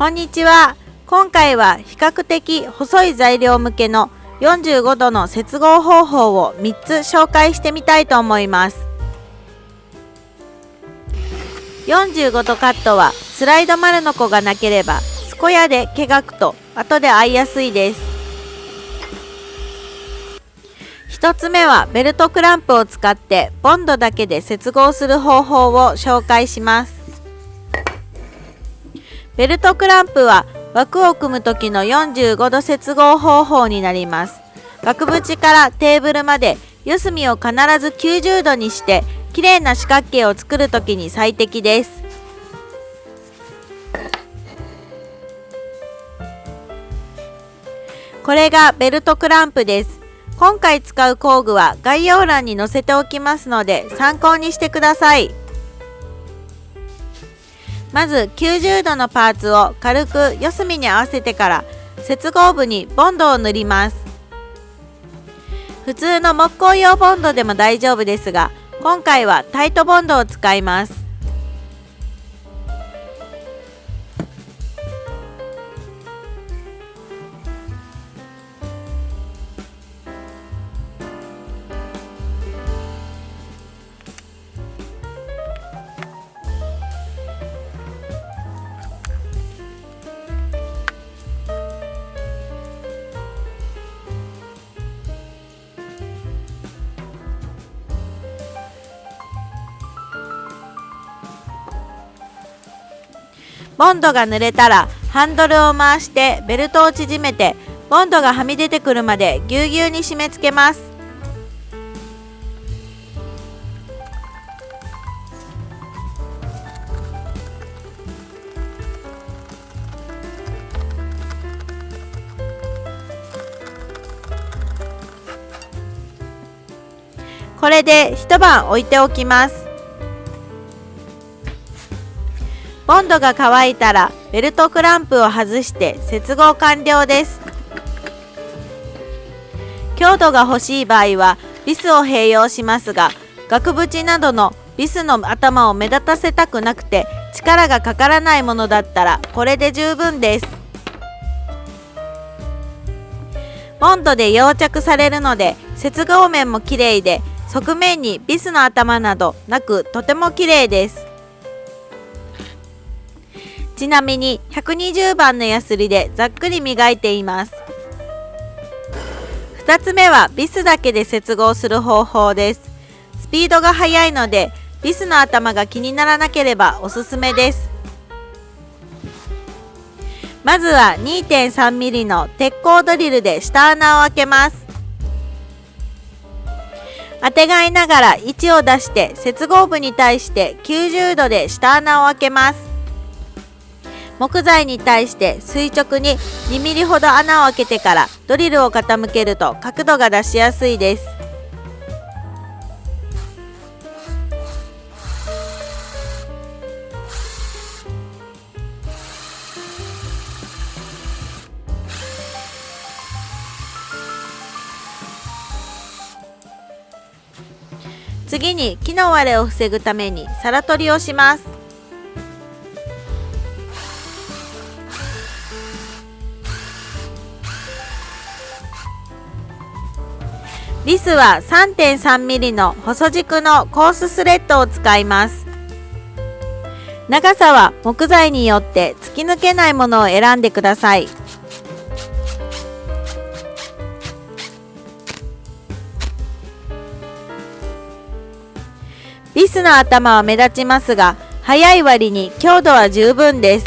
こんにちは。今回は比較的細い材料向けの45度の接合方法を3つ紹介してみたいと思います。45度カットはスライド丸のこがなければスコヤで毛がくと後で合いやすいです。1つ目はベルトクランプを使ってボンドだけで接合する方法を紹介します。ベルトクランプは枠を組む時の45度接合方法になります。額縁からテーブルまで四隅を必ず90度にしてきれいな四角形を作る時に最適です。これがベルトクランプです。今回使う工具は概要欄に載せておきますので参考にしてください。まず90度のパーツを軽く四隅に合わせてから接合部にボンドを塗ります。普通の木工用ボンドでも大丈夫ですが、今回はタイトボンドを使います。ボンドが塗れたらハンドルを回してベルトを縮めてボンドがはみ出てくるまでぎゅうぎゅうに締め付けます。これで一晩置いておきます。ボンドが乾いたらベルトクランプを外して接合完了です。強度が欲しい場合はビスを併用しますが、額縁などのビスの頭を目立たせたくなくて力がかからないものだったらこれで十分です。ボンドで溶着されるので接合面もきれいで、側面にビスの頭などなくとてもきれいです。ちなみに120番のヤスリでざっくり磨いています。2つ目はビスだけで接合する方法です。スピードが速いのでビスの頭が気にならなければおすすめです。まずは 2.3 ミリの鉄鋼ドリルで下穴を開けます。あてがいながら位置を出して接合部に対して90度で下穴を開けます。木材に対して垂直に2ミリほど穴を開けてからドリルを傾けると角度が出しやすいです。次に木の割れを防ぐために皿取りをします。ビスは 3.3 ミリの細軸のコーススレッドを使います。長さは木材によって突き抜けないものを選んでください。ビスの頭は目立ちますが、速い割に強度は十分です。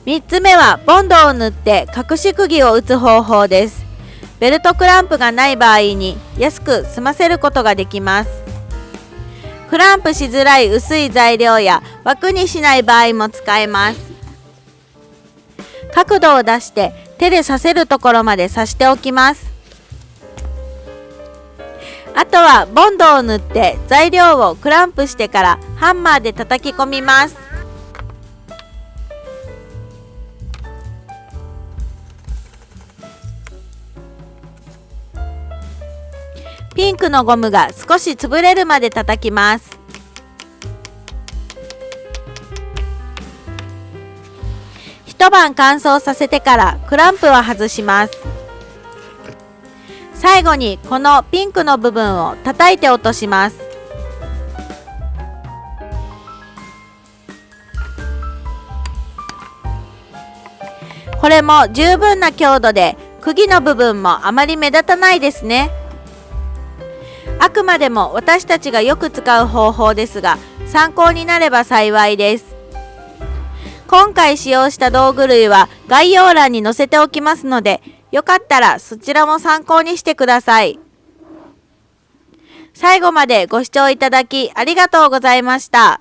3つ目はボンドを塗って隠し釘を打つ方法です。ベルトクランプがない場合に安く済ませることができます。クランプしづらい薄い材料や枠にしない場合も使えます。角度を出して手で刺せるところまで刺しておきます。あとはボンドを塗って材料をクランプしてからハンマーで叩き込みます。ピンクのゴムが少し潰れるまで叩きます。一晩乾燥させてからクランプを外します。最後にこのピンクの部分を叩いて落とします。これも十分な強度で釘の部分もあまり目立たないですね。あくまでも私たちがよく使う方法ですが、参考になれば幸いです。今回使用した道具類は概要欄に載せておきますので、よかったらそちらも参考にしてください。最後までご視聴いただきありがとうございました。